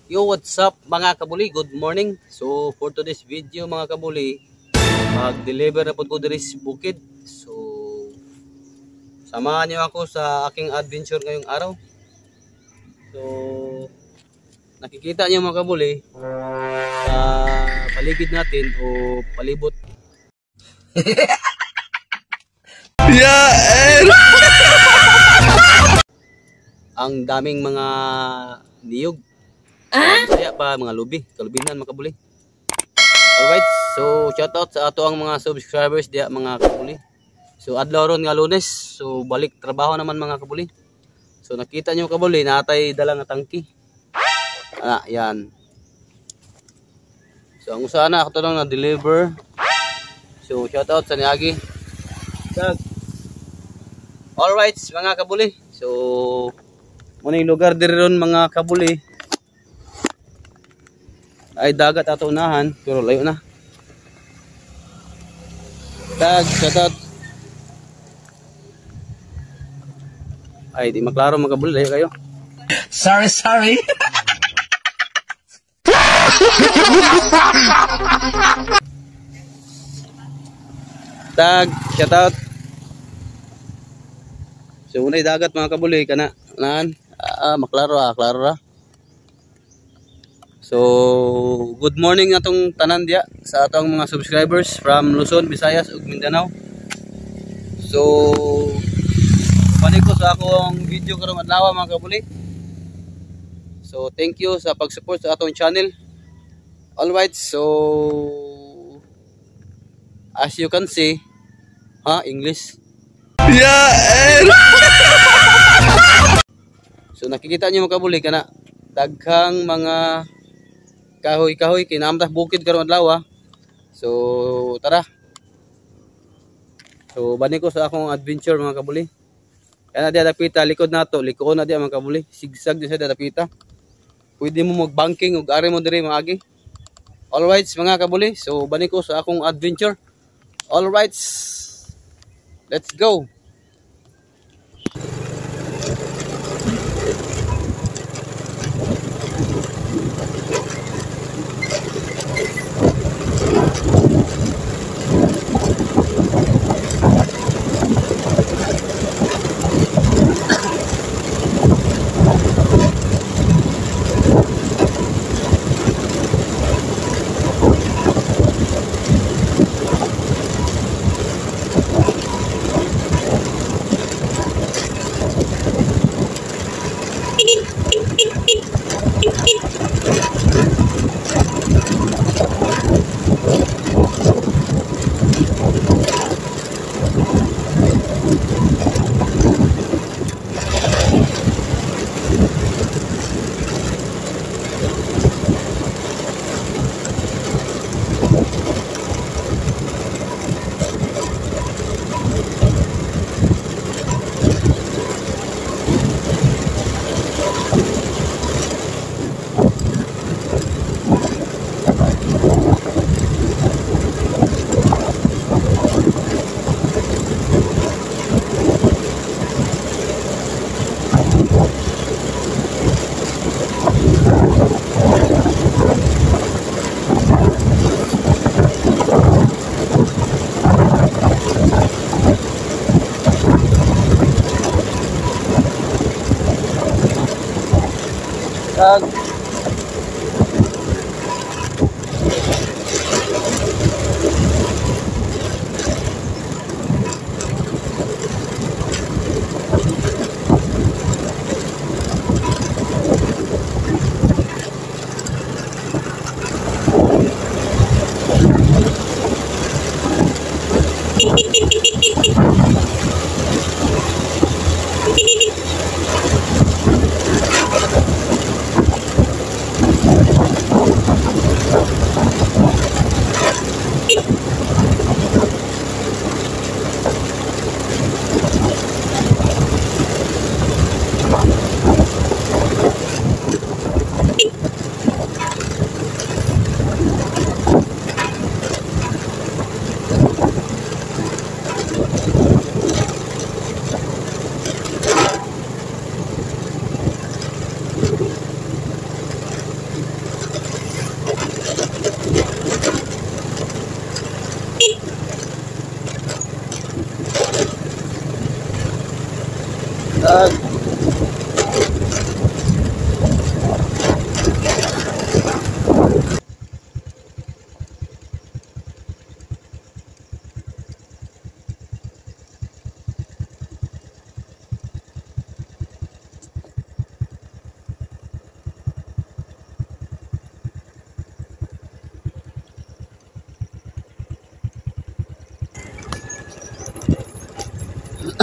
Yo, what's up mga kabuli? Good morning. So, for today's video mga kabuli, mag-deliver na po ko diri sa bukid. So, samahan niyo ako sa aking adventure ngayong araw. So, nakikita niyo mga kabuli sa paligid natin o palibot. Ang daming mga niyog. Kaya pa mga lubi, kalubinan mga kabuli. Alright, so shoutout sa ato ang mga subscribers diya mga kabuli. So adlaw ron nga Lunes, so balik trabaho naman mga kabuli. So nakita nyo kabuli, natay dala nga tangki. Yan. So ang usana ako to lang na-deliver. So shoutout sa niagi. Alright mga kabuli. So muna yung lugar diri ron mga kabuli. Ay dagat ato unahan, pero layo na. Shoutout. Ay di maklaro mga kabuli, layo kayo. Sorry. Shoutout. So unay dagat mga kabuli kana naan. Maklaro klaro. So, good morning atong tanan diya sa atong mga subscribers from Luzon, Visayas ug Mindanao. So, panig ko sa akong video karong adlaw mga kabuli. So, thank you sa pag-support sa atong channel. Alright, so as you can see, English. So, nakikita niyo mga kabuli kana daghang mga kahoy kinamtah bukid karong adlaw. So tara. So bani ko sa akong adventure mga kabuli. Kana diya dapita likod nato, liko na diya mga kabuli. Sigsag diya sa dapita. Pwede mo mag-banking ug ari mo diri maagi. Alright mga kabuli. So bani ko sa akong adventure. Alright. Let's go.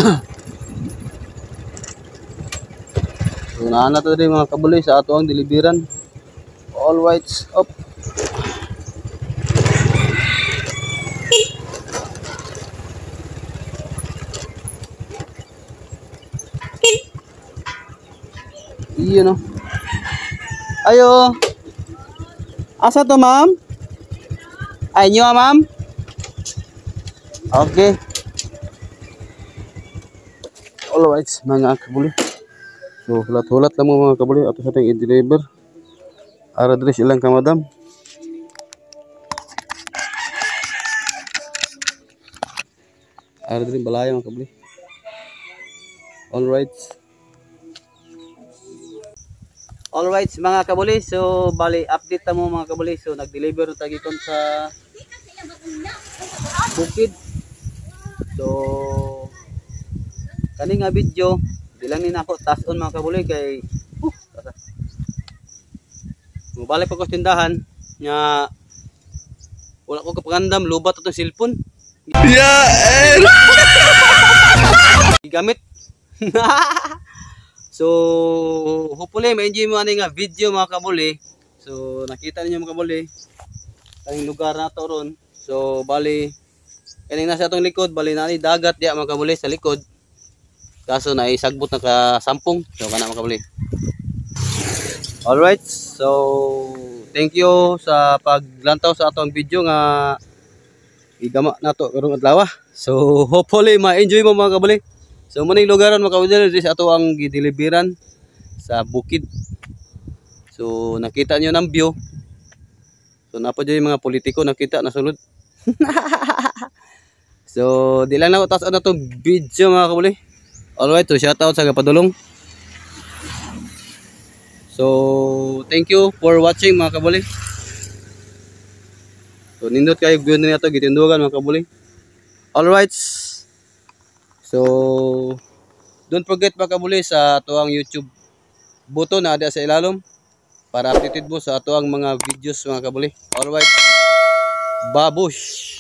So naana to rin mga kabuli sa ato ang deliveran. All whites up. Iyon no. Ayo. Asa to ma'am? Ay nyo ma'am? Okay. All whites mga kabuli. So, hulat-hulat lang mo mga kabuli ato sa ating i-deliver. Ara diri ilang ka madam. Ara diri balaya mga kabuli. All right. All right mga kabuli. So, bali update ta mo mga kabuli. So, nag-deliver ta gikon sa Bukid. So, kani nga video di lang ni nako taas-on mga kabuli kay mubalik pa ko tindahan nya wala ko kapagandam lubat atong cellphone. Yeah, gigamit. So hopefully ma-enjoy mo ani nga video mga kabuli. So nakita ninyo mga kabuli ang lugar na to ron. So bali kaning nasa atong likod bali na ni dagat diya mga kabuli sa likod. Kaso na isagbot na ka sampung. So kana mga kabuli. Alright, so thank you sa paglantaw sa atong video nga igama nato karong adlaw. So hopefully ma-enjoy mo mga kabuli. So muning lugaran mga kabuli sa ato ang gideliveran sa Bukid. So nakita niyo ng view. So napo dyan yung mga politiko nakita nasulod. So di lang na ko taas na itong video mga kabuli. Alright, so shoutout sa kapadulong. So thank you for watching mga kabuli. So nindot kayo view na ito gitindugan mga kabuli. Alright. So don't forget mga kabuli sa atuang YouTube button na ada sa ilalom para updated mo sa atuang mga videos mga kabuli. Alright. Babush.